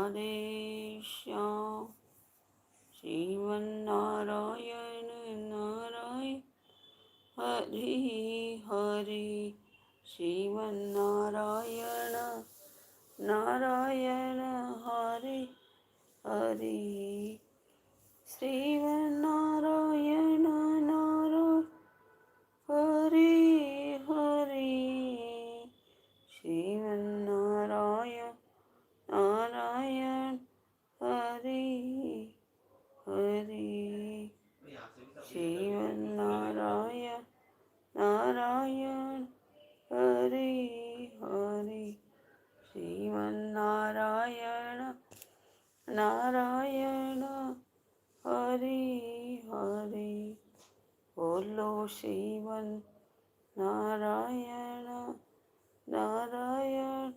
राधे श्याम श्रीमन नारायण नारायण हरि हरि श्रीमन नारायण नारायण हरि हरि श्रीमन नारायण नारायण हरि हरि श्रीमन नारायण नारायण हरि हरि श्रीमन नारायण नारायण हरि हरि श्रीमन नारायण नारायण हरि हरि बोलो श्रीमन नारायण नारायण